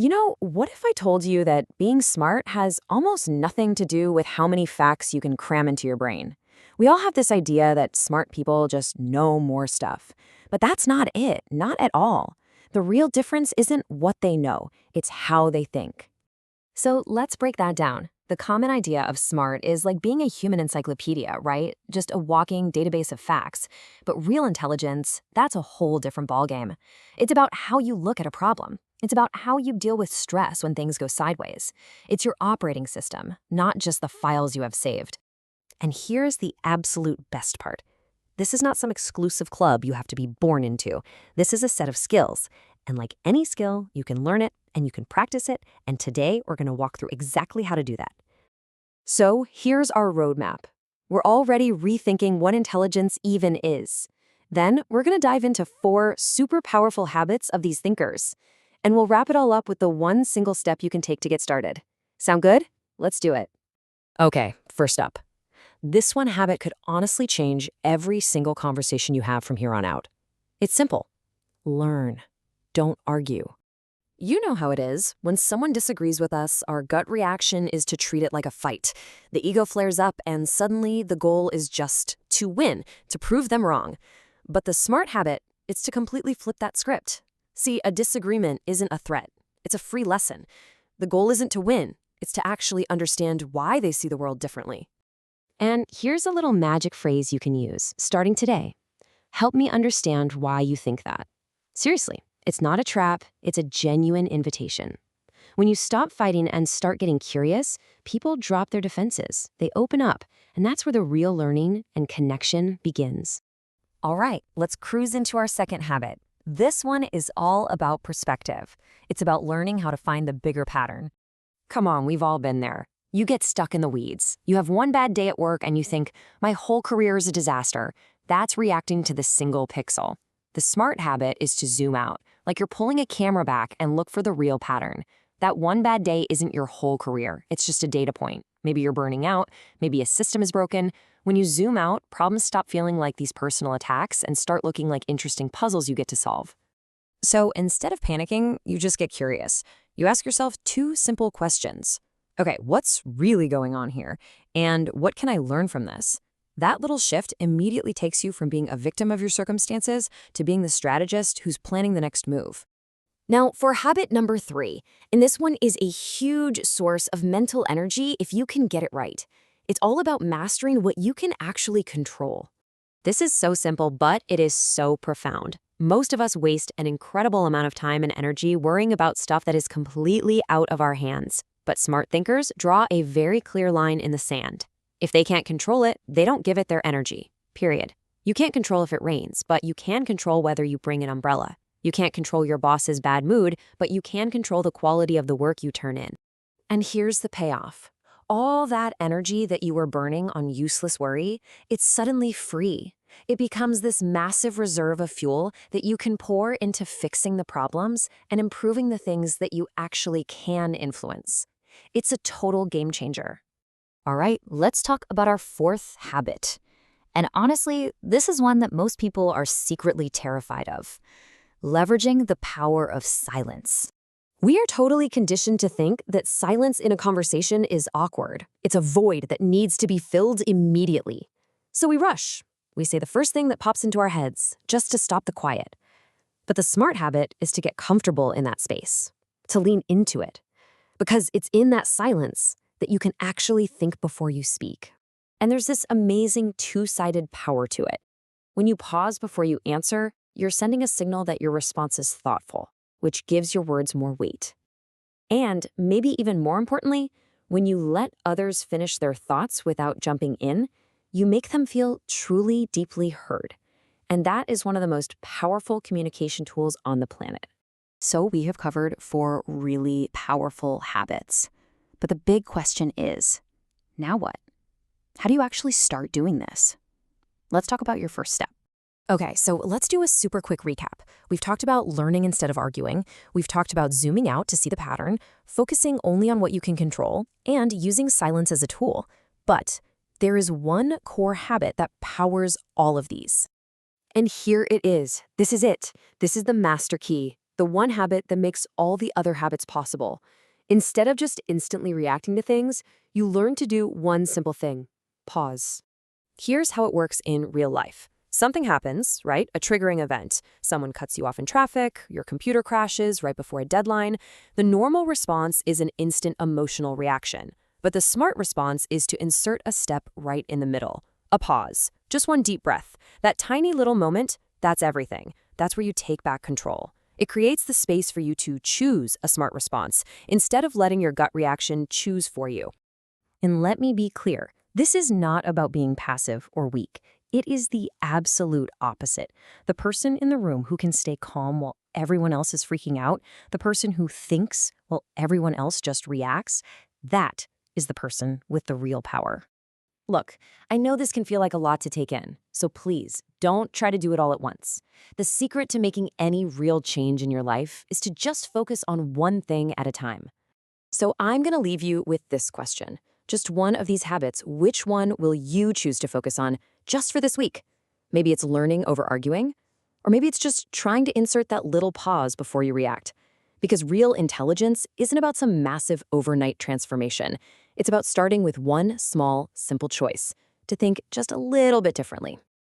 What if I told you that being smart has almost nothing to do with how many facts you can cram into your brain? We all have this idea that smart people just know more stuff. But that's not it, not at all. The real difference isn't what they know, it's how they think. So let's break that down. The common idea of smart is like being a human encyclopedia, right? Just a walking database of facts. But real intelligence, that's a whole different ballgame. It's about how you look at a problem. It's about how you deal with stress when things go sideways. It's your operating system, not just the files you have saved. And here's the absolute best part. This is not some exclusive club you have to be born into. This is a set of skills. And like any skill, you can learn it and you can practice it. And today, we're going to walk through exactly how to do that. So here's our roadmap. We're already rethinking what intelligence even is. Then we're going to dive into 4 super powerful habits of these thinkers. And we'll wrap it all up with the one single step you can take to get started. Sound good? Let's do it. Okay, first up. This one habit could honestly change every single conversation you have from here on out. It's simple. Learn. Don't argue. You know how it is. When someone disagrees with us, our gut reaction is to treat it like a fight. The ego flares up and suddenly the goal is just to win, to prove them wrong. But the smart habit is to completely flip that script. See, a disagreement isn't a threat. It's a free lesson. The goal isn't to win. It's to actually understand why they see the world differently. And here's a little magic phrase you can use, starting today. Help me understand why you think that. Seriously, it's not a trap, it's a genuine invitation. When you stop fighting and start getting curious, people drop their defenses. They open up, and that's where the real learning and connection begins. All right, let's cruise into our second habit. This one is all about perspective. It's about learning how to find the bigger pattern. Come on, we've all been there. You get stuck in the weeds. You have one bad day at work and you think, my whole career is a disaster. That's reacting to the single pixel. The smart habit is to zoom out, like you're pulling a camera back and look for the real pattern. That one bad day isn't your whole career. It's just a data point. Maybe you're burning out. Maybe a system is broken. When you zoom out, problems stop feeling like these personal attacks and start looking like interesting puzzles you get to solve. So instead of panicking, you just get curious. You ask yourself 2 simple questions. Okay, what's really going on here? And what can I learn from this? That little shift immediately takes you from being a victim of your circumstances to being the strategist who's planning the next move. Now, for habit number 3, and this one is a huge source of mental energy if you can get it right. It's all about mastering what you can actually control. This is so simple, but it is so profound. Most of us waste an incredible amount of time and energy worrying about stuff that is completely out of our hands. But smart thinkers draw a very clear line in the sand. If they can't control it, they don't give it their energy, period. You can't control if it rains, but you can control whether you bring an umbrella. You can't control your boss's bad mood, but you can control the quality of the work you turn in. And here's the payoff. All that energy that you were burning on useless worry, it's suddenly free. It becomes this massive reserve of fuel that you can pour into fixing the problems and improving the things that you actually can influence. It's a total game changer. All right, let's talk about our 4th habit. And honestly, this is one that most people are secretly terrified of. Leveraging the power of silence. We are totally conditioned to think that silence in a conversation is awkward. It's a void that needs to be filled immediately. So we rush. We say the first thing that pops into our heads, just to stop the quiet. But the smart habit is to get comfortable in that space, to lean into it. Because it's in that silence that you can actually think before you speak. And there's this amazing 2-sided power to it. When you pause before you answer, you're sending a signal that your response is thoughtful, which gives your words more weight. And maybe even more importantly, when you let others finish their thoughts without jumping in, you make them feel truly deeply heard. And that is one of the most powerful communication tools on the planet. So we have covered 4 really powerful habits. But the big question is, now what? How do you actually start doing this? Let's talk about your first step. Okay, so let's do a super quick recap. We've talked about learning instead of arguing. We've talked about zooming out to see the pattern, focusing only on what you can control, and using silence as a tool. But there is one core habit that powers all of these. And here it is. This is it. This is the master key. the one habit that makes all the other habits possible. Instead of just instantly reacting to things, you learn to do one simple thing: pause. Here's how it works in real life. Something happens, right? A triggering event. Someone cuts you off in traffic, your computer crashes right before a deadline. The normal response is an instant emotional reaction. But the smart response is to insert a step right in the middle. A pause. Just one deep breath. That tiny little moment, that's everything. That's where you take back control. It creates the space for you to choose a smart response instead of letting your gut reaction choose for you. And let me be clear, this is not about being passive or weak. It is the absolute opposite. The person in the room who can stay calm while everyone else is freaking out, the person who thinks while everyone else just reacts, that is the person with the real power. Look, I know this can feel like a lot to take in, so please don't try to do it all at once. The secret to making any real change in your life is to just focus on one thing at a time. So I'm going to leave you with this question. Just one of these habits, which one will you choose to focus on just for this week? Maybe it's learning over arguing, or maybe it's just trying to insert that little pause before you react. Because real intelligence isn't about some massive overnight transformation. It's about starting with one small, simple choice to think just a little bit differently.